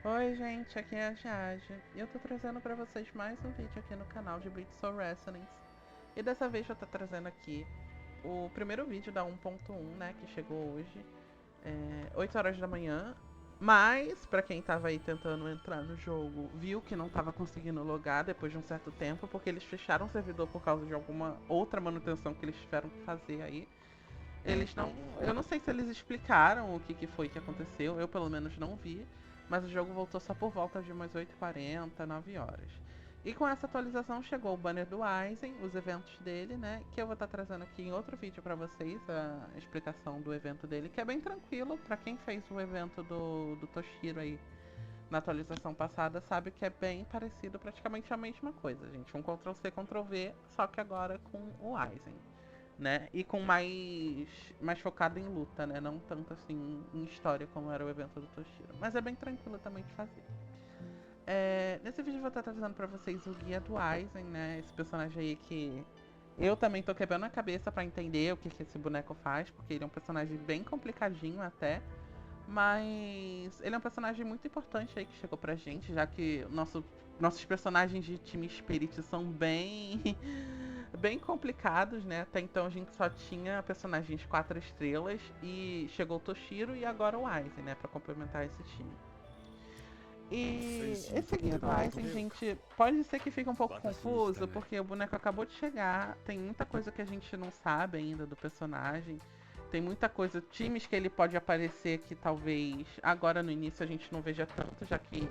Oi, gente, aqui é a Jade. E eu tô trazendo pra vocês mais um vídeo aqui no canal de Blitz Soul Wrestling. E dessa vez eu tô trazendo aqui o primeiro vídeo da 1.1, né, que chegou hoje, 8 horas da manhã. Mas, pra quem tava aí tentando entrar no jogo, viu que não tava conseguindo logar depois de um certo tempo, porque eles fecharam o servidor por causa de alguma outra manutenção que eles tiveram que fazer aí. Eles não. Eu não sei se eles explicaram o que foi que aconteceu, eu pelo menos não vi, mas o jogo voltou só por volta de umas 8h40, 9 horas. E com essa atualização chegou o banner do Aizen, os eventos dele, né? Que eu vou estar trazendo aqui em outro vídeo pra vocês, a explicação do evento dele, que é bem tranquilo. Pra quem fez o evento do Toshiro aí na atualização passada, sabe que é bem parecido, praticamente a mesma coisa, gente. Um Ctrl+C, Ctrl+V, só que agora com o Aizen, né? E com mais focado em luta, né? Não tanto assim em história como era o evento do Toshiro. Mas é bem tranquilo também de fazer. Nesse vídeo eu vou estar trazendo pra vocês o guia do Aizen, né? Esse personagem aí que eu também tô quebrando a cabeça pra entender o que esse boneco faz, porque ele é um personagem bem complicadinho até. Mas ele é um personagem muito importante aí que chegou pra gente, já que nossos personagens de time Spirit são bem bem complicados, né? Até então a gente só tinha personagens 4 estrelas e chegou o Toshiro e agora o Aizen, né, pra complementar esse time. E esse guia do Aizen, gente, pode ser que fique um pouco confuso, porque o boneco acabou de chegar, tem muita coisa que a gente não sabe ainda do personagem. Tem muita coisa, times que ele pode aparecer que talvez agora no início a gente não veja tanto, já que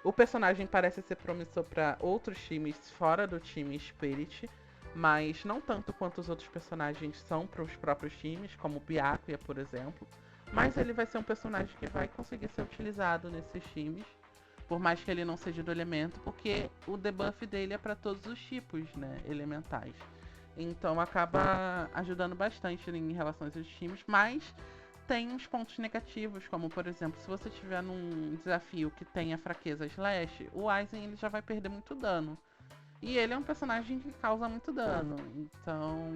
o personagem parece ser promissor para outros times fora do time Spirit, mas não tanto quanto os outros personagens são para os próprios times, como o Byakuya, por exemplo. Mas ele vai ser um personagem que vai conseguir ser utilizado nesses times, por mais que ele não seja do elemento, porque o debuff dele é para todos os tipos, né, elementais. Então acaba ajudando bastante em relação aos times, mas tem uns pontos negativos, como por exemplo, se você estiver num desafio que tenha fraqueza slash, o Aizen ele já vai perder muito dano. E ele é um personagem que causa muito dano. Então,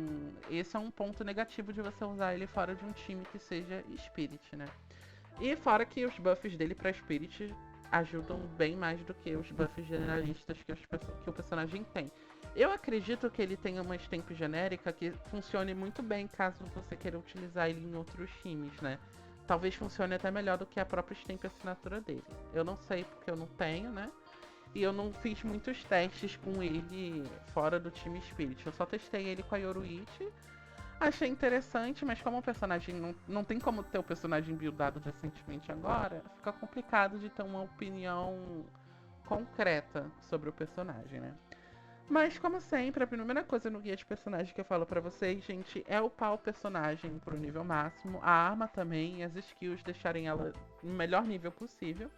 esse é um ponto negativo de você usar ele fora de um time que seja Spirit, né? E fora que os buffs dele pra Spirit ajudam bem mais do que os buffs generalistas que o personagem tem. Eu acredito que ele tenha uma stamp genérica que funcione muito bem caso você queira utilizar ele em outros times, né? Talvez funcione até melhor do que a própria stamp assinatura dele. Eu não sei porque eu não tenho, né? E eu não fiz muitos testes com ele fora do time Spirit. Eu só testei ele com a Yoruichi. Achei interessante, mas como o personagem não tem como ter o personagem buildado recentemente agora, fica complicado de ter uma opinião concreta sobre o personagem, né? Mas, como sempre, a primeira coisa no guia de personagem que eu falo pra vocês, gente, é upar o personagem pro nível máximo, a arma também e as skills deixarem ela no melhor nível possível.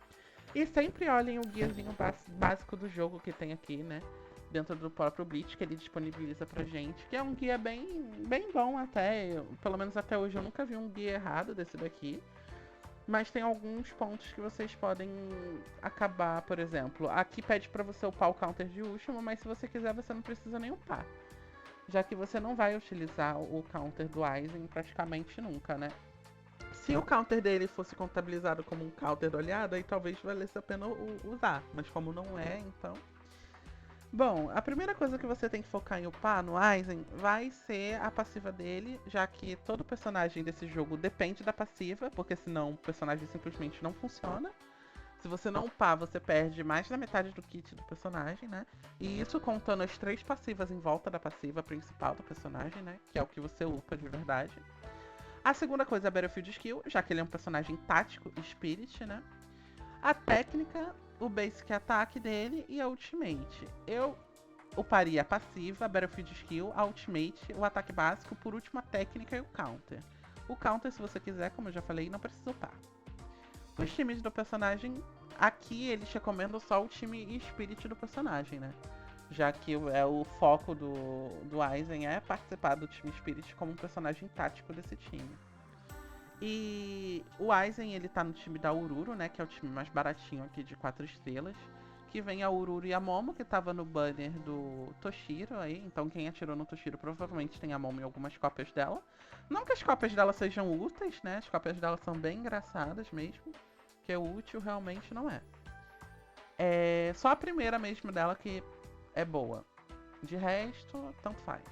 E sempre olhem o guiazinho básico do jogo que tem aqui, né? Dentro do próprio Bleach, que ele disponibiliza pra gente. Que é um guia bem bom até. Pelo menos até hoje eu nunca vi um guia errado desse daqui. Mas tem alguns pontos que vocês podem acabar, por exemplo. Aqui pede pra você upar o counter de último, mas se você quiser você não precisa nem upar. Já que você não vai utilizar o counter do Aizen praticamente nunca, né? Se o counter dele fosse contabilizado como um counter do aliado, aí talvez valesse a pena usar. Mas como não é, então. Bom, a primeira coisa que você tem que focar em upar no Aizen vai ser a passiva dele, já que todo personagem desse jogo depende da passiva, porque senão o personagem simplesmente não funciona. Se você não upar, você perde mais da metade do kit do personagem, né? E isso contando as três passivas em volta da passiva principal do personagem, né? Que é o que você upa de verdade. A segunda coisa é a Battlefield Skill, já que ele é um personagem tático e Spirit, né? A técnica, o basic ataque dele e a ultimate. Eu uparia a passiva, a Battlefield Skill, a ultimate, o ataque básico, por último a técnica e o counter. O counter, se você quiser, como eu já falei, não precisa upar. Os times do personagem, aqui eles recomendam só o time Spirit do personagem, né? Já que é o foco do Aizen é participar do time Spirit como um personagem tático desse time. E o Aizen, ele tá no time da Ururu, né? Que é o time mais baratinho aqui de 4 estrelas. Que vem a Ururu e a Momo, que tava no banner do Toshiro aí. Então quem atirou no Toshiro provavelmente tem a Momo em algumas cópias dela. Não que as cópias dela sejam úteis, né? As cópias dela são bem engraçadas mesmo. porque útil realmente não é. É só a primeira mesmo dela que é boa. De resto, tanto faz.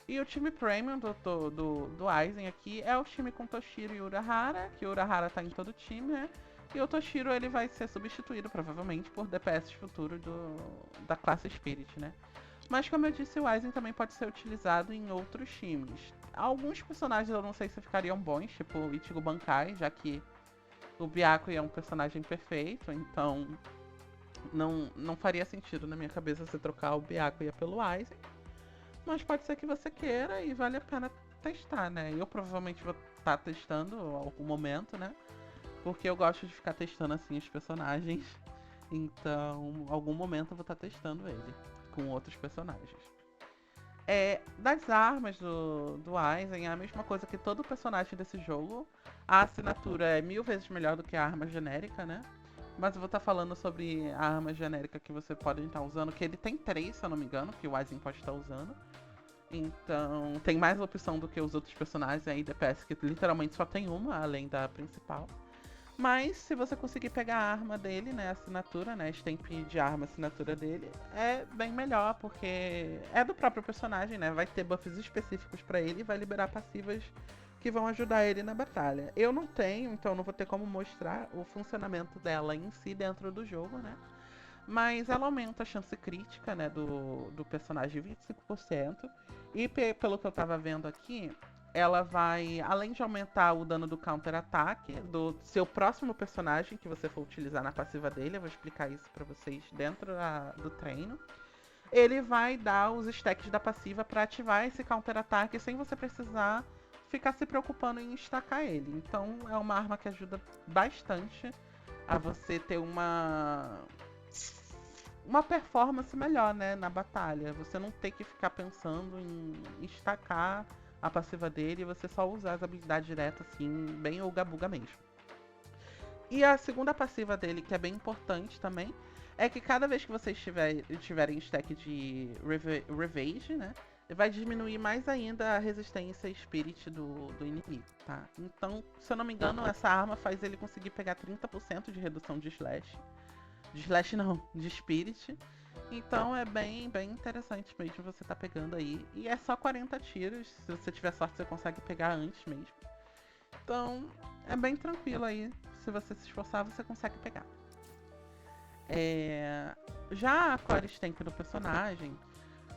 E o time Premium do Aizen aqui é o time com Toshiro e Urahara, que o Urahara tá em todo o time, né? E o Toshiro ele vai ser substituído, provavelmente, por DPS futuro da classe Spirit, né? Mas como eu disse, o Aizen também pode ser utilizado em outros times. Alguns personagens eu não sei se ficariam bons, tipo o Ichigo Bankai, já que o Byakuya é um personagem perfeito, então não faria sentido na minha cabeça você trocar o Byakuya pelo Aizen. Mas pode ser que você queira e vale a pena testar, né? Eu provavelmente vou estar testando em algum momento, né? Porque eu gosto de ficar testando assim os personagens. Então, em algum momento eu vou estar testando ele com outros personagens. Das armas do Aizen é a mesma coisa que todo personagem desse jogo. A assinatura é 1000 vezes melhor do que a arma genérica, né? Mas eu vou estar falando sobre a arma genérica que você pode estar usando, que ele tem 3, se eu não me engano, que o Aizen pode estar usando. Então, tem mais opção do que os outros personagens aí, DPS, que literalmente só tem uma, além da principal. Mas, se você conseguir pegar a arma dele, né, a assinatura, né, a stamp de arma, a assinatura dele, é bem melhor, porque é do próprio personagem, né, vai ter buffs específicos pra ele e vai liberar passivas que vão ajudar ele na batalha. Eu não tenho, então não vou ter como mostrar o funcionamento dela em si dentro do jogo, né. Mas ela aumenta a chance crítica, né, do personagem 25%. E pelo que eu tava vendo aqui, ela vai, além de aumentar o dano do counter-ataque do seu próximo personagem que você for utilizar na passiva dele, eu vou explicar isso pra vocês dentro do treino. Ele vai dar os stacks da passiva pra ativar esse counter-ataque sem você precisar ficar se preocupando em estacar ele. Então é uma arma que ajuda bastante a você ter uma performance melhor, né, na batalha. Você não ter que ficar pensando em estacar a passiva dele e você só usar as habilidades diretas, assim, bem uga-buga mesmo. E a segunda passiva dele, que é bem importante também, é que cada vez que vocês tiverem stack de Revenge, né, vai diminuir mais ainda a resistência Spirit do inimigo, tá? Então, se eu não me engano, essa arma faz ele conseguir pegar 30% de redução de slash. De slash não, de Spirit. Então é bem interessante mesmo você tá pegando aí. E é só 40 tiros. Se você tiver sorte, você consegue pegar antes mesmo. Então é bem tranquilo aí. Se você se esforçar, você consegue pegar. Já a core tank do personagem,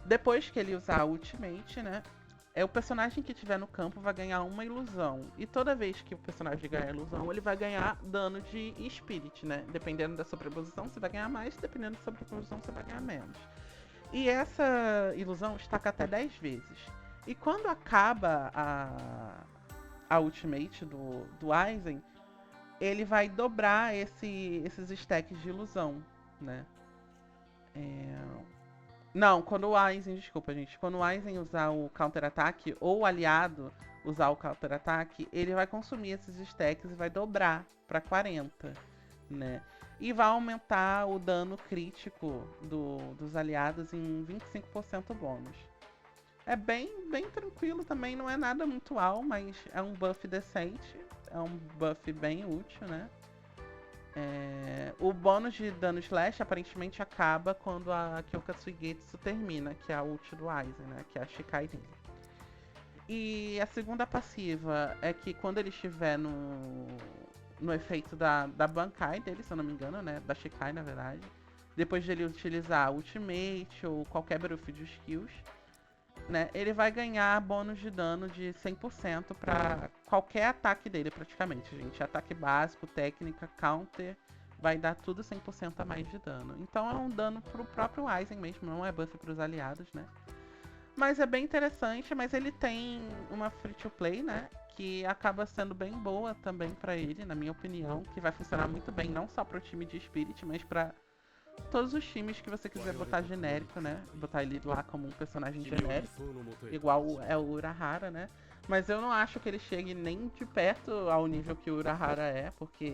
depois que ele usar a ultimate, né? O personagem que tiver no campo vai ganhar uma ilusão. E toda vez que o personagem ganhar ilusão, ele vai ganhar dano de Spirit, né? Dependendo da sobreposição, você vai ganhar mais. Dependendo da sobreposição, você vai ganhar menos. E essa ilusão estaca até 10 vezes. E quando acaba a ultimate do Aizen, ele vai dobrar esses stacks de ilusão, né? Não, quando o Aizen, desculpa, gente. Quando o Aizen usar o counter-ataque, ou o aliado usar o counter-ataque, ele vai consumir esses stacks e vai dobrar pra 40, né? E vai aumentar o dano crítico dos aliados em 25% bônus. É bem tranquilo também, não é nada muito alto, mas é um buff decente, é um buff bem útil, né? O bônus de dano slash aparentemente acaba quando a Kyoka Suigetsu termina, que é a ult do Aizen, né? Que é a Shikai dele. E a segunda passiva é que quando ele estiver no efeito da Bankai dele, se eu não me engano, né? Da Shikai, na verdade. Depois de ele utilizar Ultimate ou qualquer buff de skills, né? Ele vai ganhar bônus de dano de 100% para qualquer ataque dele, praticamente, gente. Ataque básico, técnica, counter, vai dar tudo 100% a mais de dano. Então é um dano pro próprio Aizen mesmo, não é buff pros aliados, né? Mas é bem interessante, mas ele tem uma free to play, né? Que acaba sendo bem boa também pra ele, na minha opinião, que vai funcionar muito bem, não só pro time de Spirit, mas pra todos os times que você quiser botar genérico, né? Botar ele lá como um personagem genérico, igual é o Urahara, né? Mas eu não acho que ele chegue nem de perto ao nível que o Urahara é, porque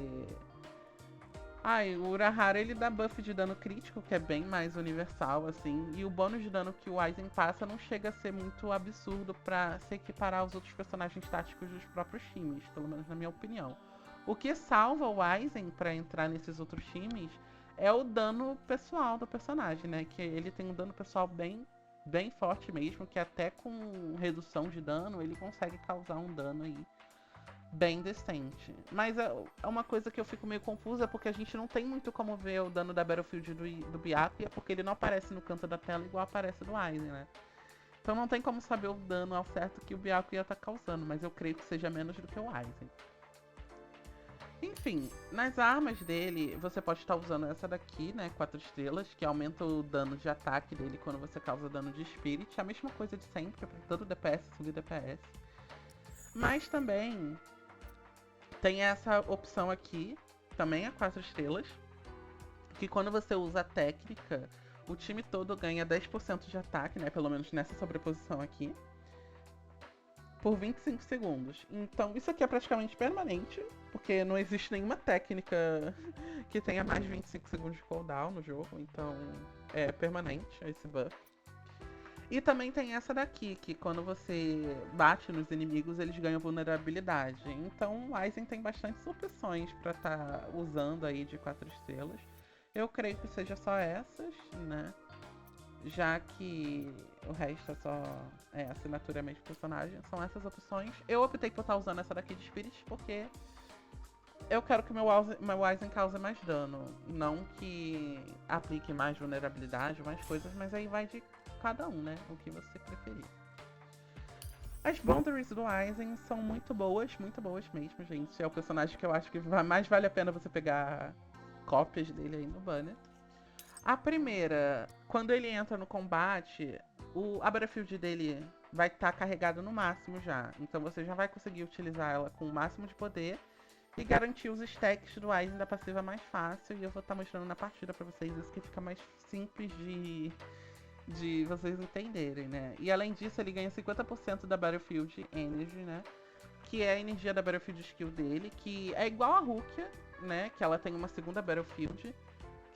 o Urahara ele dá buff de dano crítico, que é bem mais universal, assim, e o bônus de dano que o Aizen passa não chega a ser muito absurdo pra se equiparar aos outros personagens táticos dos próprios times, pelo menos na minha opinião. O que salva o Aizen pra entrar nesses outros times é o dano pessoal do personagem, né? Que ele tem um dano pessoal bem forte mesmo, que até com redução de dano ele consegue causar um dano aí bem decente. Mas é uma coisa que eu fico meio confusa porque a gente não tem muito como ver o dano da Battlefield do Byakuya, porque ele não aparece no canto da tela igual aparece do Aizen, né? Então não tem como saber o dano ao certo que o Byakuya tá causando, mas eu creio que seja menos do que o Aizen. Enfim, nas armas dele, você pode estar usando essa daqui, né, 4 estrelas, que aumenta o dano de ataque dele quando você causa dano de Spirit. A mesma coisa de sempre, para todo DPS subir DPS. Mas também tem essa opção aqui, também é 4 estrelas, que quando você usa a técnica, o time todo ganha 10% de ataque, né, pelo menos nessa sobreposição aqui, por 25 segundos. Então isso aqui é praticamente permanente, porque não existe nenhuma técnica que tenha mais de 25 segundos de cooldown no jogo, então é permanente esse buff. E também tem essa daqui, que quando você bate nos inimigos, eles ganham vulnerabilidade. Então o Aizen tem bastantes opções para estar usando aí de 4 estrelas. Eu creio que seja só essas, né? Já que o resto é só assinatura mesmo do personagem, são essas opções. Eu optei por estar usando essa daqui de Spirit porque eu quero que meu Aizen cause mais dano. Não que aplique mais vulnerabilidade, mais coisas, mas aí vai de cada um, né? O que você preferir. As boundaries do Aizen são muito boas mesmo, gente. É o personagem que eu acho que mais vale a pena você pegar cópias dele aí no banner. A primeira, quando ele entra no combate, a Battlefield dele vai estar carregado no máximo já. Então você já vai conseguir utilizar ela com o máximo de poder e garantir os stacks do Aizen da passiva mais fácil. E eu vou estar mostrando na partida pra vocês isso, que fica mais simples de vocês entenderem, né? E além disso, ele ganha 50% da Battlefield Energy, né? Que é a energia da Battlefield Skill dele, que é igual a Rukia, né? Que ela tem uma segunda Battlefield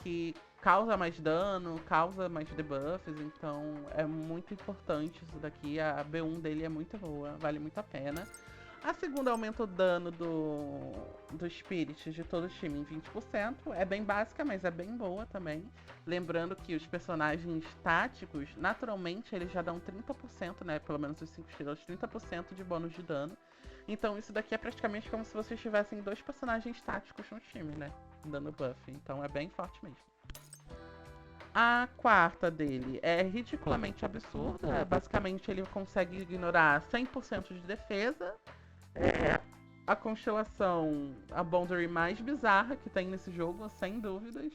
que causa mais dano, causa mais debuffs, então é muito importante isso daqui. A B1 dele é muito boa, vale muito a pena. A segunda aumenta o dano do Spirit de todo o time em 20%. É bem básica, mas é bem boa também. Lembrando que os personagens táticos, naturalmente, eles já dão 30%, né? Pelo menos os 5 estrelas, 30% de bônus de dano. Então isso daqui é praticamente como se vocês tivessem 2 personagens táticos no time, né? Dando buff. Então é bem forte mesmo. A quarta dele é ridiculamente absurda. Basicamente ele consegue ignorar 100% de defesa. A constelação, a boundary mais bizarra que tem nesse jogo, sem dúvidas.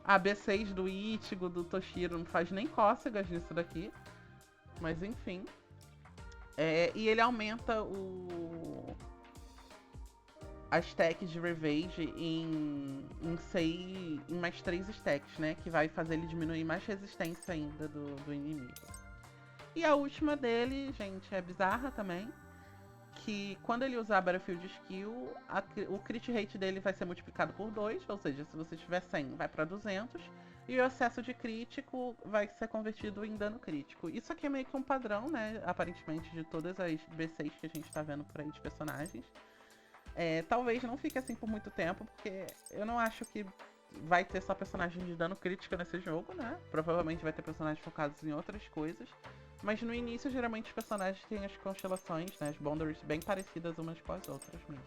A B6 do Ichigo, do Toshiro, não faz nem cócegas nisso daqui. Mas enfim. E ele aumenta a stack de Revage em mais 3 stacks, né? Que vai fazer ele diminuir mais resistência ainda do inimigo. E a última dele, gente, é bizarra também. Que quando ele usar a Battlefield Skill, o crit rate dele vai ser multiplicado por 2, ou seja, se você tiver 100, vai para 200, e o excesso de crítico vai ser convertido em dano crítico. Isso aqui é meio que um padrão, né, aparentemente, de todas as B6 que a gente tá vendo por aí de personagens. Talvez não fique assim por muito tempo, porque eu não acho que vai ter só personagens de dano crítico nesse jogo, né? Provavelmente vai ter personagens focados em outras coisas. Mas no início, geralmente, os personagens têm as constelações, né, as boundaries bem parecidas umas com as outras mesmo.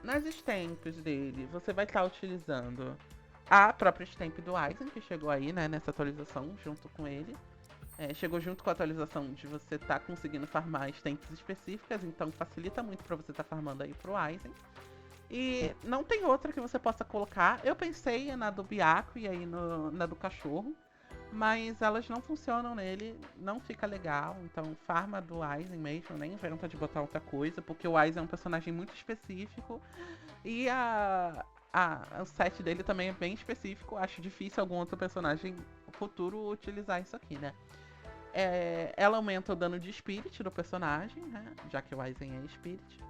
Nas stamps dele, você vai estar utilizando a própria stamp do Aizen, que chegou aí, né, nessa atualização, junto com ele. Chegou junto com a atualização de você estar conseguindo farmar stamps específicas, então facilita muito para você estar farmando aí pro Aizen. E não tem outra que você possa colocar. Eu pensei na do Byakuya e aí na do cachorro. Mas elas não funcionam nele, não fica legal. Então, farma do Aizen mesmo, nem inventa de botar outra coisa, porque o Aizen é um personagem muito específico. E o set dele também é bem específico. Acho difícil algum outro personagem futuro utilizar isso aqui, né? Ela aumenta o dano de Spirit do personagem, né? Já que o Aizen é Spirit.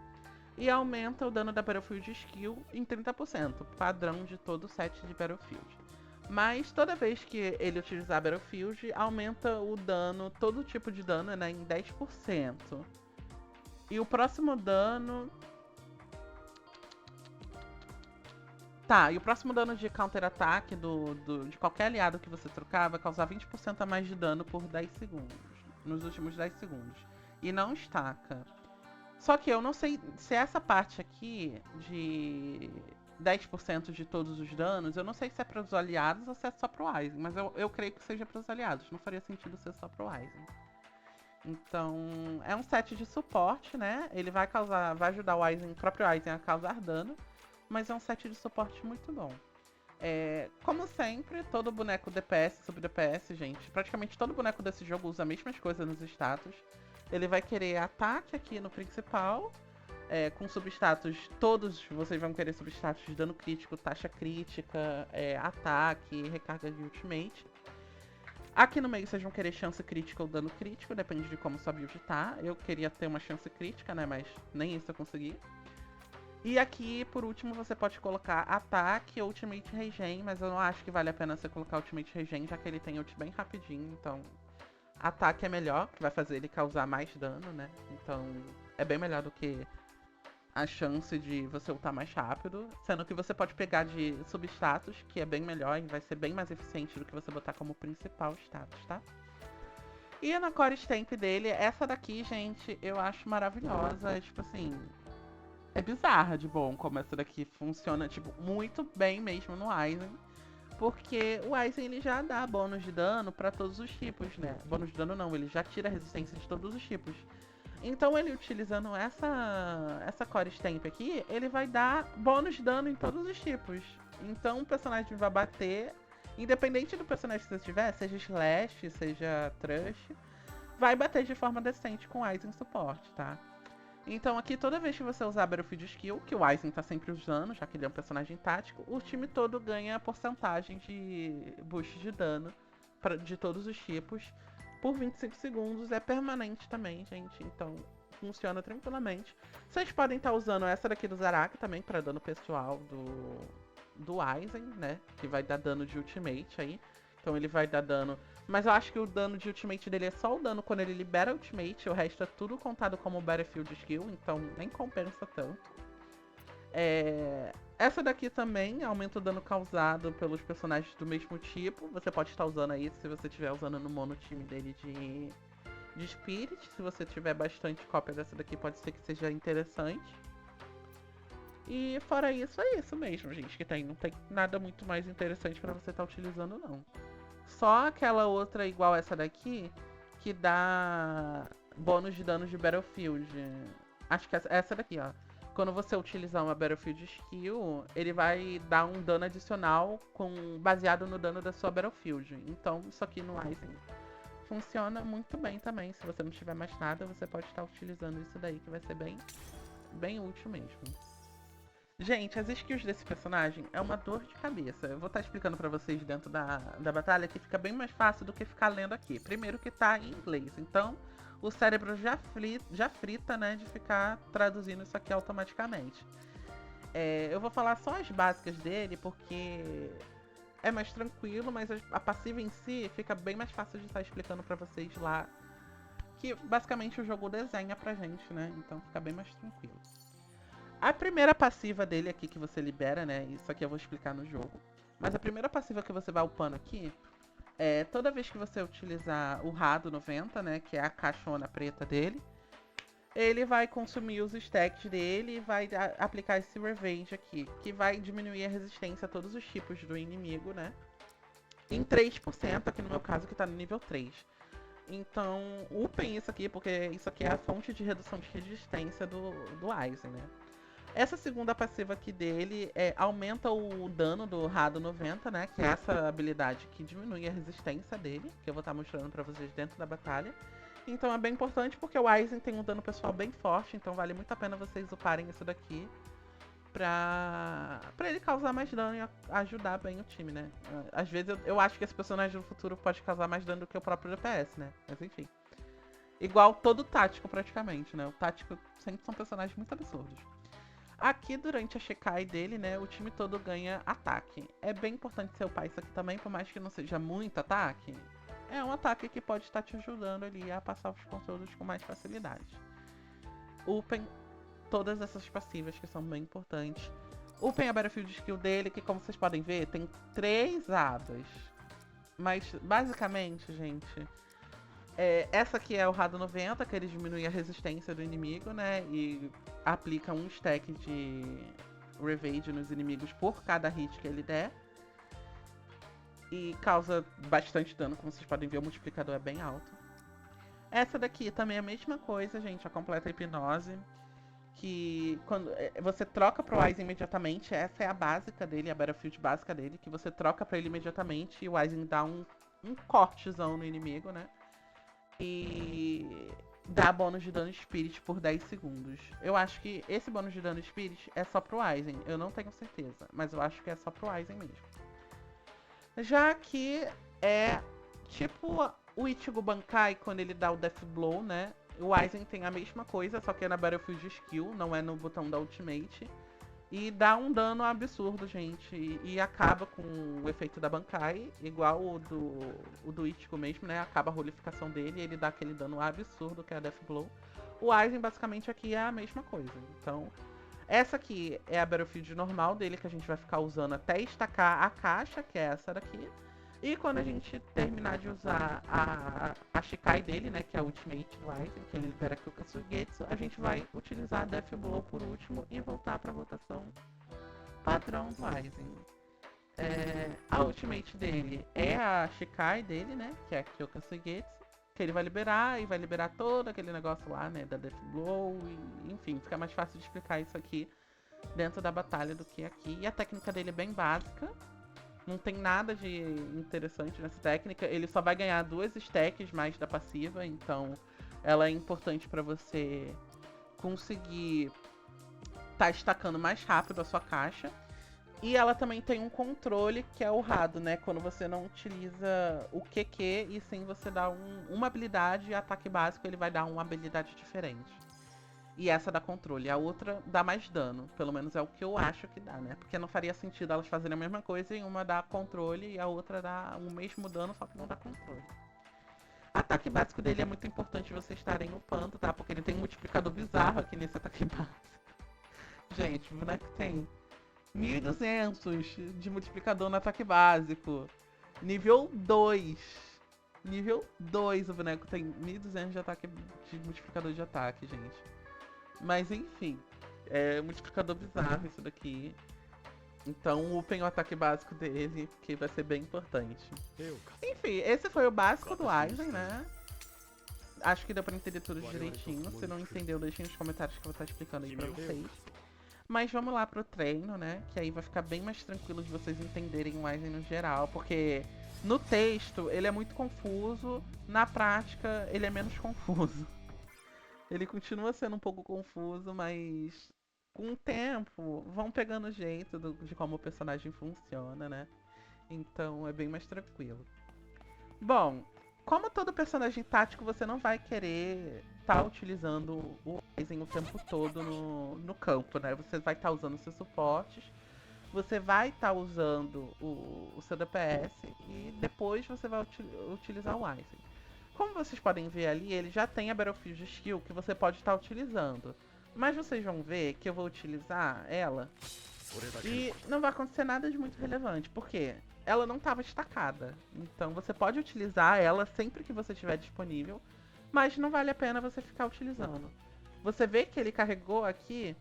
E aumenta o dano da Battlefield Skill em 30%, padrão de todo o set de Battlefield. Mas toda vez que ele utilizar a Battlefield, aumenta o dano, todo tipo de dano, né, em 10%. E o próximo dano Tá, e o próximo dano de counter-ataque de qualquer aliado que você trocar vai causar 20% a mais de dano por 10 segundos. Nos últimos 10 segundos. E não estaca. Só que eu não sei se essa parte aqui de 10% de todos os danos, eu não sei se é para os aliados ou se é só pro Aizen. Mas eu creio que seja para os aliados. Não faria sentido ser só pro Aizen. Então, é um set de suporte, né? Ele vai ajudar o próprio Aizen a causar dano. Mas é um set de suporte muito bom. Como sempre, todo boneco DPS, sub DPS, gente, praticamente todo boneco desse jogo usa as mesmas coisas nos status. Ele vai querer ataque aqui no principal, com substatus, todos vocês vão querer substatus de dano crítico, taxa crítica, ataque, recarga de ultimate. Aqui no meio vocês vão querer chance crítica ou dano crítico, depende de como sua build tá. Eu queria ter uma chance crítica, né, mas nem isso eu consegui. E aqui, por último, você pode colocar ataque ou ultimate regen, mas eu não acho que vale a pena você colocar ultimate regen, já que ele tem ult bem rapidinho, então ataque é melhor, que vai fazer ele causar mais dano, né? Então é bem melhor do que a chance de você ultar mais rápido, sendo que você pode pegar de substatus, que é bem melhor e vai ser bem mais eficiente do que você botar como principal status, tá? E na core stamp dele, essa daqui, gente, eu acho maravilhosa, tipo assim, é bizarra de bom como essa daqui funciona, tipo, muito bem mesmo no Aizen. Porque o Aizen ele já dá bônus de dano pra todos os tipos, né? Bônus de dano não, ele já tira a resistência de todos os tipos. Então ele utilizando essa Core Stamp aqui, ele vai dar bônus de dano em todos os tipos. Então o personagem vai bater, independente do personagem que você tiver, seja Slash, seja Thrush, vai bater de forma decente com o Aizen suporte, tá? Então aqui toda vez que você usar Battlefield Skill, que o Aizen tá sempre usando, já que ele é um personagem tático, o time todo ganha porcentagem de boost de dano de todos os tipos por 25 segundos. É permanente também, gente, então funciona tranquilamente. Vocês podem estar usando essa daqui do Zaraki também para dano pessoal do Aizen, né, que vai dar dano de ultimate aí. Então ele vai dar dano. Mas eu acho que o dano de ultimate dele é só o dano quando ele libera ultimate. O resto é tudo contado como Battlefield Skill. Então nem compensa tanto. Essa daqui também aumenta o dano causado pelos personagens do mesmo tipo. Você pode estar usando aí se você estiver usando no mono time dele de Spirit. Se você tiver bastante cópia dessa daqui, pode ser que seja interessante. E fora isso, é isso mesmo, gente, que tem. Não tem nada muito mais interessante pra você estar utilizando, não. Só aquela outra igual essa daqui, que dá bônus de danos de Battlefield. Acho que essa daqui, ó. Quando você utilizar uma Battlefield Skill, ele vai dar um dano adicional baseado no dano da sua Battlefield. Então, isso aqui no Aizen funciona muito bem também. Se você não tiver mais nada, você pode estar utilizando isso daí, que vai ser bem, bem útil mesmo. Gente, as skills desse personagem é uma dor de cabeça. Eu vou estar explicando pra vocês dentro da batalha, que fica bem mais fácil do que ficar lendo aqui. Primeiro que tá em inglês, então o cérebro já frita, né, de ficar traduzindo isso aqui automaticamente. Eu vou falar só as básicas dele, porque é mais tranquilo, mas a passiva em si fica bem mais fácil de estar explicando pra vocês lá. Que basicamente o jogo desenha pra gente, né, então fica bem mais tranquilo. A primeira passiva dele aqui que você libera, né? Isso aqui eu vou explicar no jogo. Mas a primeira passiva que você vai upando aqui é toda vez que você utilizar o Rado 90, né? Que é a caixona preta dele, ele vai consumir os stacks dele e vai aplicar esse Revenge aqui, que vai diminuir a resistência a todos os tipos do inimigo, né? Em 3%, aqui no meu caso, que tá no nível 3. Então, upem isso aqui, porque isso aqui é a fonte de redução de resistência do Aizen, né? Essa segunda passiva aqui dele aumenta o dano do Rado 90, né? Que é essa habilidade que diminui a resistência dele, que eu vou estar mostrando pra vocês dentro da batalha. Então é bem importante porque o Aizen tem um dano pessoal bem forte, então vale muito a pena vocês uparem isso daqui pra ele causar mais dano e ajudar bem o time, né? Às vezes eu acho que esse personagem no futuro pode causar mais dano do que o próprio DPS, né? Mas enfim. Igual todo tático praticamente, né? O tático sempre são personagens muito absurdos. Aqui, durante a Shekai dele, né, o time todo ganha ataque. É bem importante você upar isso aqui também, por mais que não seja muito ataque. É um ataque que pode estar te ajudando ali a passar os controles com mais facilidade. Upem todas essas passivas que são bem importantes. Upem a Battlefield Skill dele, que como vocês podem ver, tem 3 abas. Mas, basicamente, gente, essa aqui é o Rado 90, que ele diminui a resistência do inimigo, né? E aplica um stack de Revade nos inimigos por cada hit que ele der. E causa bastante dano, como vocês podem ver, o multiplicador é bem alto. Essa daqui também é a mesma coisa, gente, a completa hipnose. Que quando você troca pro Aizen imediatamente, essa é a básica dele, a Battlefield básica dele, que você troca pra ele imediatamente e o Aizen dá um cortezão no inimigo, né? E dá bônus de dano Spirit por 10 segundos. Eu acho que esse bônus de dano Spirit é só pro Aizen, eu não tenho certeza, mas eu acho que é só pro Aizen mesmo. Já que é tipo o Ichigo Bankai quando ele dá o Death Blow, né? O Aizen tem a mesma coisa, só que é na Battlefield Skill, não é no botão da Ultimate. E dá um dano absurdo, gente. E acaba com o efeito da Bankai, igual o do Ichigo mesmo, né? Acaba a rolificação dele e ele dá aquele dano absurdo que é a Death Blow. O Aizen basicamente aqui é a mesma coisa. Então, essa aqui é a Battlefield normal dele, que a gente vai ficar usando até estacar a caixa, que é essa daqui. E quando a gente terminar de usar a Shikai dele, né, que é a Ultimate do Aizen, que ele libera Kyoka Suigetsu, a gente vai utilizar a Death Blow por último e voltar para a votação padrão do Aizen. A Ultimate dele é a Shikai dele, né, que é a Kyoka Suigetsu, que ele vai liberar e vai liberar todo aquele negócio lá, né, da Death Blow, e, enfim, fica mais fácil de explicar isso aqui dentro da batalha do que aqui. E a técnica dele é bem básica. Não tem nada de interessante nessa técnica. Ele só vai ganhar 2 stacks mais da passiva, então ela é importante para você conseguir tá estacando mais rápido a sua caixa. E ela também tem um controle que é o Rado, né? Quando você não utiliza o QQ e sim você dá uma habilidade e ataque básico ele vai dar uma habilidade diferente. E essa dá controle. A outra dá mais dano. Pelo menos é o que eu acho que dá, né? Porque não faria sentido elas fazerem a mesma coisa e uma dá controle e a outra dá o mesmo dano, só que não dá controle. O ataque básico dele é muito importante vocês estarem upando, tá? Porque ele tem um multiplicador bizarro aqui nesse ataque básico. Gente, o boneco tem 1200 de multiplicador no ataque básico. Nível 2. Nível 2 o boneco tem 1200 de ataque de multiplicador de ataque, gente. Mas enfim, é um multiplicador bizarro isso daqui. Então upem o ataque básico dele, que vai ser bem importante. Enfim, esse foi o básico do Aizen, né? Acho que deu pra entender tudo direitinho. Se não entendeu, deixem nos comentários que eu vou estar explicando aí pra vocês. Mas vamos lá pro treino, né? Que aí vai ficar bem mais tranquilo de vocês entenderem o Aizen no geral. Porque no texto ele é muito confuso, na prática ele é menos confuso. Ele continua sendo um pouco confuso, mas com o tempo vão pegando o jeito de como o personagem funciona, né? Então é bem mais tranquilo. Bom, como todo personagem tático, você não vai querer estar utilizando o Aizen o tempo todo no campo, né? Você vai estar usando seus suportes, você vai estar usando o seu DPS e depois você vai utilizar o Aizen. Como vocês podem ver ali, ele já tem a Battlefield Skill que você pode estar utilizando. Mas vocês vão ver que eu vou utilizar ela e não vai acontecer nada de muito relevante. Por quê? Ela não estava estacada. Então você pode utilizar ela sempre que você tiver disponível, mas não vale a pena você ficar utilizando. Você vê que ele carregou aqui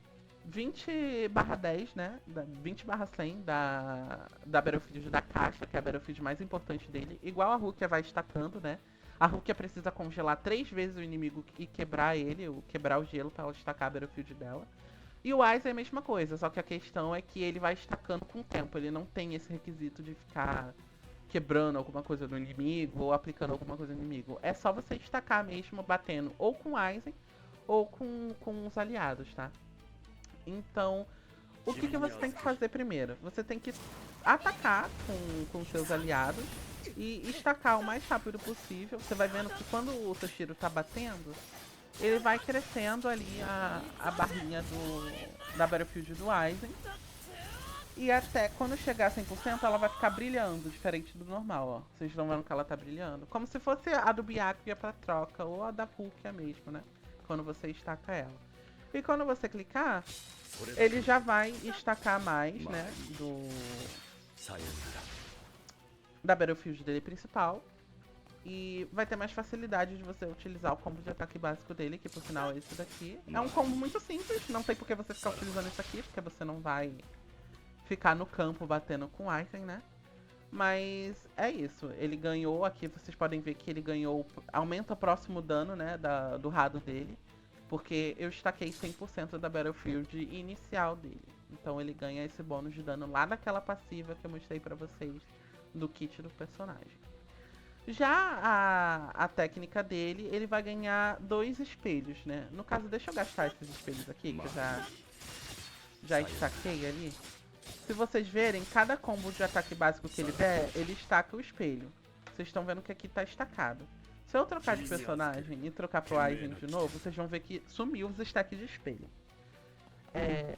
20/10, né? 20/100 da Battlefield da caixa, que é a Battlefield mais importante dele. Igual a Rukia vai estacando, né? A Rukia precisa congelar 3 vezes o inimigo e quebrar ele, ou quebrar o gelo para ela destacar a Battlefield dela. E o Aizen é a mesma coisa, só que a questão é que ele vai estacando com o tempo. Ele não tem esse requisito de ficar quebrando alguma coisa no inimigo ou aplicando alguma coisa no inimigo. É só você destacar mesmo, batendo ou com o Aizen ou com os aliados, tá? Então, o que você tem que fazer primeiro? Você tem que atacar com seus aliados e estacar o mais rápido possível. Você vai vendo que quando o Toshiro tá batendo, ele vai crescendo ali a barrinha da Battlefield do Aizen. E até quando chegar a 100%, ela vai ficar brilhando, diferente do normal, ó. Vocês estão vendo que ela tá brilhando. Como se fosse a do Byakuya pra troca, ou a da Rukia mesmo, né? Quando você estaca ela. E quando você clicar, ele já vai estacar mais, né, da Battlefield dele principal. E vai ter mais facilidade de você utilizar o combo de ataque básico dele, que por sinal é esse daqui. É um combo muito simples, não tem por que você ficar utilizando isso aqui, porque você não vai ficar no campo batendo com Aizen, né? Mas é isso, ele ganhou aqui, vocês podem ver que ele ganhou, aumenta o próximo dano, né, do rado dele, porque eu estaquei 100% da Battlefield inicial dele. Então ele ganha esse bônus de dano lá daquela passiva que eu mostrei pra vocês do kit do personagem. Já a técnica dele, ele vai ganhar 2 espelhos, né? No caso, deixa eu gastar esses espelhos aqui, que eu já estaquei ali. Se vocês verem, cada combo de ataque básico que ele der, ele estaca o espelho. Vocês estão vendo que aqui tá estacado. Se eu trocar de personagem e trocar pro Aizen de novo, vocês vão ver que sumiu os stacks de espelho.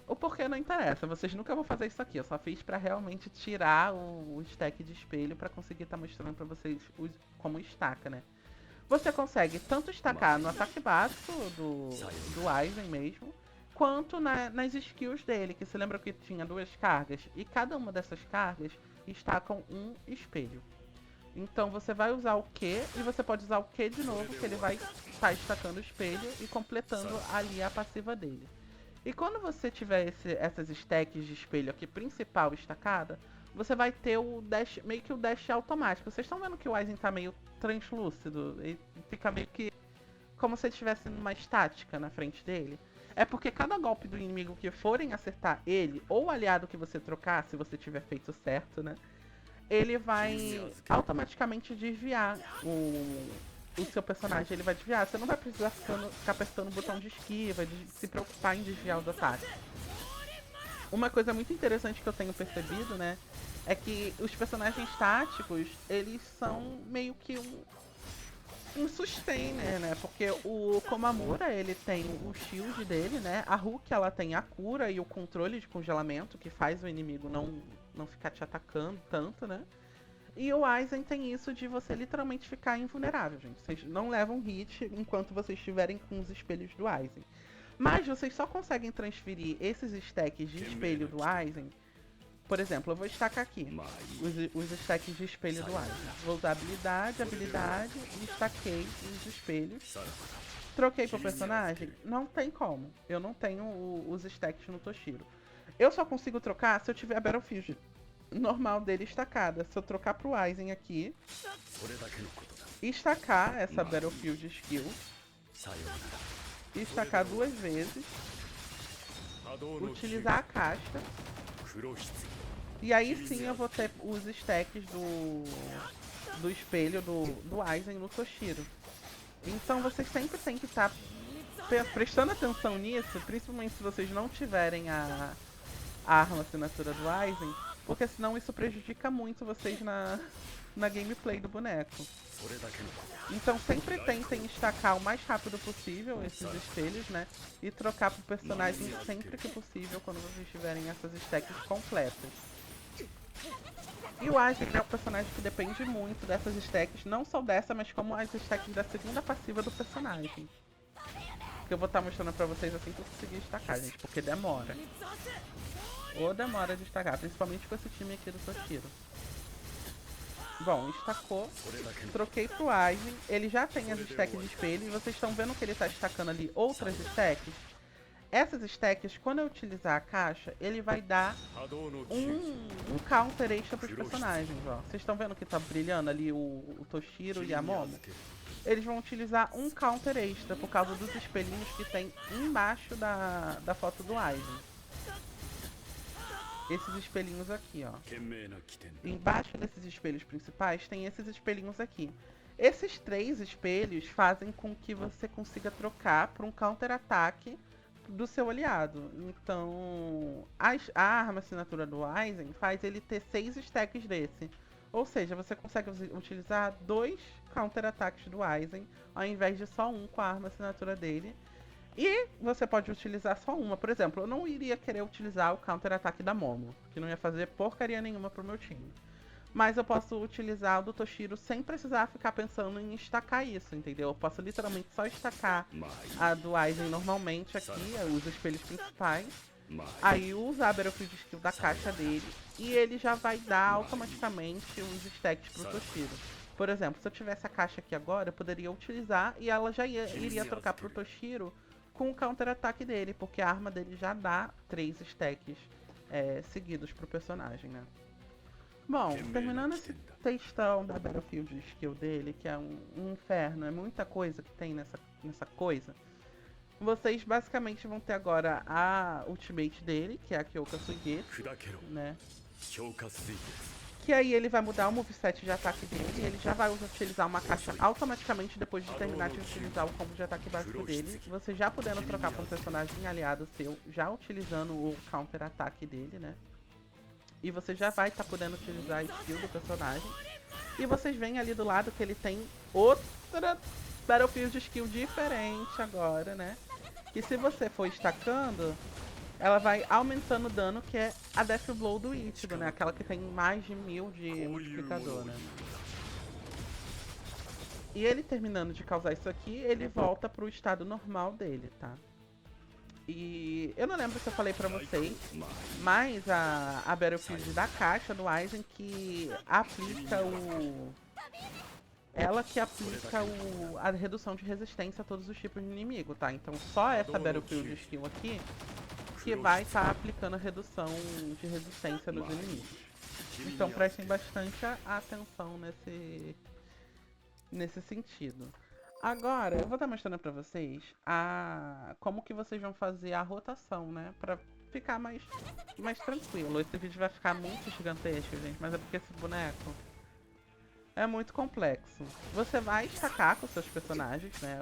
O porquê não interessa, vocês nunca vão fazer isso aqui. Eu só fiz pra realmente tirar o stack de espelho pra conseguir estar mostrando pra vocês como estaca, né? Você consegue tanto estacar no ataque básico do Aizen mesmo, quanto nas skills dele, que você lembra que tinha 2 cargas, e cada uma dessas cargas estacam um espelho. Então você vai usar o Q e você pode usar o Q de novo, que ele vai estar estacando o espelho e completando ali a passiva dele. E quando você tiver essas stacks de espelho aqui principal estacada, você vai ter o dash, meio que o dash automático. Vocês estão vendo que o Aizen tá meio translúcido, ele fica meio que como se ele estivesse numa estática na frente dele. É porque cada golpe do inimigo que forem acertar ele, ou o aliado que você trocar, se você tiver feito certo, né? Ele vai automaticamente desviar o seu personagem, ele vai desviar. Você não vai precisar ficar apertando o botão de esquiva, de se preocupar em desviar os ataques. Uma coisa muito interessante que eu tenho percebido, né, é que os personagens táticos, eles são meio que um sustainer, né, porque o Komamura, ele tem o shield dele, né, a Hulk, ela tem a cura e o controle de congelamento, que faz o inimigo não ficar te atacando tanto, né. E o Aizen tem isso de você literalmente ficar invulnerável, gente. Vocês não levam hit enquanto vocês estiverem com os espelhos do Aizen. Mas vocês só conseguem transferir esses stacks de espelho do Aizen. Por exemplo, eu vou estacar aqui os stacks de espelho do Aizen. Vou usar habilidade, e estaquei os espelhos. Troquei pro personagem? Não tem como. Eu não tenho os stacks no Toshiro. Eu só consigo trocar se eu tiver a Battlefield normal dele estacada. Se eu trocar pro Aizen aqui, estacar essa Battlefield Skill, estacar 2 vezes, utilizar a caixa, e aí sim eu vou ter os stacks do espelho do Aizen no Toshiro. Então vocês sempre têm que estar prestando atenção nisso, principalmente se vocês não tiverem a arma assinatura do Aizen, porque senão isso prejudica muito vocês na gameplay do boneco. Então sempre tentem estacar o mais rápido possível esses espelhos, né? E trocar pro personagem sempre que possível quando vocês tiverem essas stacks completas. E o Aizen é um personagem que depende muito dessas stacks, não só dessa, mas como as stacks da segunda passiva do personagem. Que eu vou estar mostrando pra vocês assim que eu conseguir estacar, gente, porque demora. Ou demora de estacar, principalmente com esse time aqui do Toshiro. Bom, estacou, troquei pro Aizen, ele já tem as stacks de espelho e vocês estão vendo que ele está estacando ali outras stacks. Essas stacks, quando eu utilizar a caixa, ele vai dar um counter extra pros personagens, ó. Vocês estão vendo que tá brilhando ali o Toshiro e a Momo? Eles vão utilizar um counter extra por causa dos espelhinhos que tem embaixo da foto do Aizen. Esses espelhinhos aqui, ó. Embaixo desses espelhos principais tem esses espelhinhos aqui. Esses 3 espelhos fazem com que você consiga trocar para um counter-ataque do seu aliado. Então, a arma assinatura do Aizen faz ele ter 6 stacks desse. Ou seja, você consegue utilizar 2 counter-ataques do Aizen, ao invés de só um com a arma assinatura dele. E você pode utilizar só uma. Por exemplo, eu não iria querer utilizar o counter-ataque da Momo, que não ia fazer porcaria nenhuma pro meu time. Mas eu posso utilizar o do Toshiro sem precisar ficar pensando em estacar isso, entendeu? Eu posso literalmente só estacar a do Aizen normalmente aqui, os espelhos principais. Aí usar a Battlefield Skill da caixa dele e ele já vai dar automaticamente os stacks pro Toshiro. Por exemplo, se eu tivesse a caixa aqui agora, eu poderia utilizar e ela já iria trocar pro Toshiro com o counter-ataque dele, porque a arma dele já dá 3 stacks seguidos pro personagem, né? Bom, terminando esse textão da Battlefield Skill dele, que é um inferno, é muita coisa que tem nessa coisa. Vocês basicamente vão ter agora a ultimate dele, que é a Kyoka Suigetsu, né? Que aí ele vai mudar o moveset de ataque dele, e ele já vai utilizar uma caixa automaticamente depois de terminar de utilizar o combo de ataque básico dele. Você já podendo trocar para um personagem aliado seu, já utilizando o counter-ataque dele, né? E você já vai estar podendo utilizar a skill do personagem. E vocês veem ali do lado que ele tem outra Battlefield Skill diferente agora, né? E se você for estacando, ela vai aumentando o dano, que é a Death Blow do Ichigo, né? Aquela que tem mais de 1000 de multiplicador, né? E ele terminando de causar isso aqui, ele volta pro estado normal dele, tá? E eu não lembro se eu falei pra vocês, mas a Battlefield da caixa do Aizen que aplica ela que aplica a redução de resistência a todos os tipos de inimigo, tá? Então só essa Battlefield Skill aqui que vai estar aplicando a redução de resistência dos inimigos. Então prestem bastante atenção nesse sentido. Agora, eu vou estar mostrando pra vocês como que vocês vão fazer a rotação, né? Pra ficar mais tranquilo. Esse vídeo vai ficar muito gigantesco, gente, mas é porque esse boneco é muito complexo. Você vai estacar com seus personagens, né?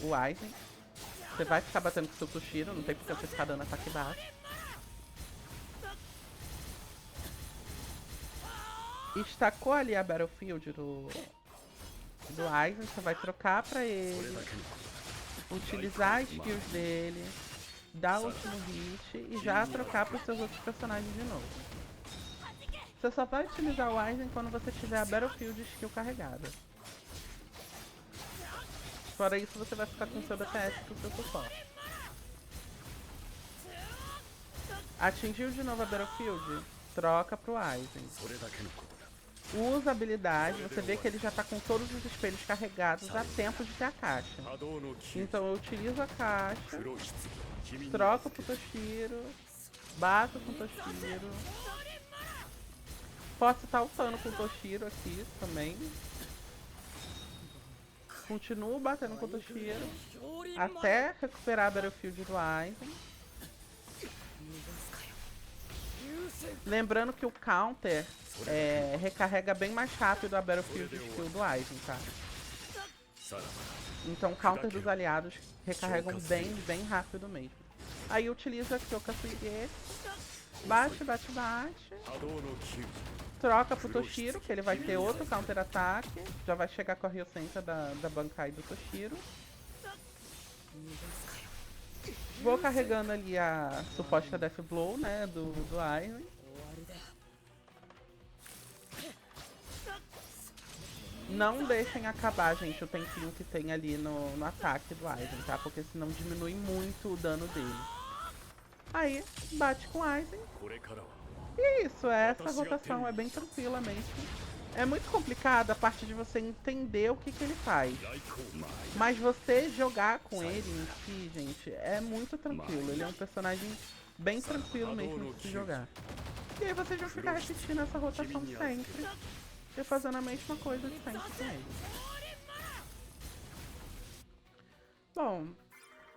O Aizen. Você vai ficar batendo com o seu Toshiro, não tem porque você ficar dando ataque baixo. Estacou ali a Battlefield do Aizen, você vai trocar pra ele, utilizar as skills dele, dar o último hit e já trocar pros seus outros personagens de novo. Você só vai utilizar o Aizen quando você tiver a Battlefield Skill carregada. Fora isso, você vai ficar com o seu DPS pro seu suporte. Atingiu de novo a Battlefield? Troca pro Aizen. Usa a habilidade, você vê que ele já tá com todos os espelhos carregados a tempo de ter a caixa. Então eu utilizo a caixa, troco pro Toshiro, bato com o Toshiro. Posso estar ultando com o Toshiro aqui também. Continuo batendo com o Toshiro até recuperar a Battlefield do Aizen. Lembrando que o counter recarrega bem mais rápido a Battlefield Skill do Aizen, tá? Então o counter dos aliados recarregam bem rápido mesmo. Aí utiliza a Kyoka Suigetsu, bate. Troca pro Toshiro, que ele vai ter outro counter-ataque. Já vai chegar com a Ryosenta da Bankai do Toshiro. Vou carregando ali a suposta Death Blow, né, do Aizen. Não deixem acabar, gente, o tempinho que tem ali no ataque do Aizen, tá? Porque senão diminui muito o dano dele. Aí, bate com o Aizen. E é isso, essa rotação é bem tranquila mesmo. É muito complicado a parte de você entender o que ele faz. Mas você jogar com ele em si, gente, é muito tranquilo. Ele é um personagem bem tranquilo mesmo de se jogar. E aí vocês vão ficar repetindo essa rotação sempre. E fazendo a mesma coisa de sempre com ele. Bom,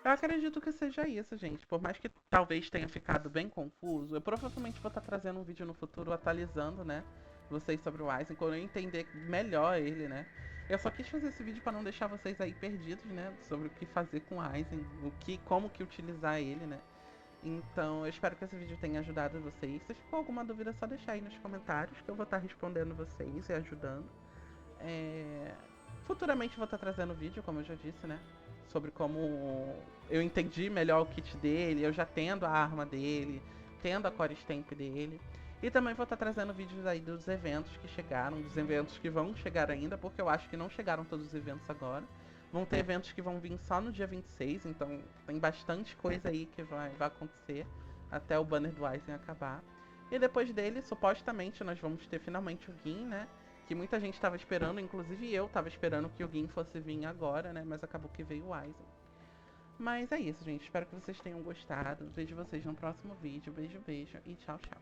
eu acredito que seja isso, gente. Por mais que talvez tenha ficado bem confuso, eu provavelmente vou estar trazendo um vídeo no futuro atualizando, né, vocês sobre o Aizen, quando eu entender melhor ele, né. Eu só quis fazer esse vídeo para não deixar vocês aí perdidos, né, sobre o que fazer com o Aizen, como que utilizar ele, né. Então, eu espero que esse vídeo tenha ajudado vocês. Se ficou alguma dúvida, é só deixar aí nos comentários, que eu vou estar respondendo vocês e ajudando. Futuramente vou estar trazendo vídeo, como eu já disse, né, sobre como eu entendi melhor o kit dele, eu já tendo a arma dele, tendo a core stamp dele. E também vou estar trazendo vídeos aí dos eventos que chegaram, dos eventos que vão chegar ainda, porque eu acho que não chegaram todos os eventos agora. Vão ter eventos que vão vir só no dia 26, então tem bastante coisa aí que vai acontecer até o banner do Aizen acabar. E depois dele, supostamente, nós vamos ter finalmente o Gin, né? Que muita gente estava esperando, inclusive eu estava esperando que o Gin fosse vir agora, né? Mas acabou que veio o Aizen. Mas é isso, gente. Espero que vocês tenham gostado. Vejo vocês no próximo vídeo. Beijo, beijo e tchau, tchau.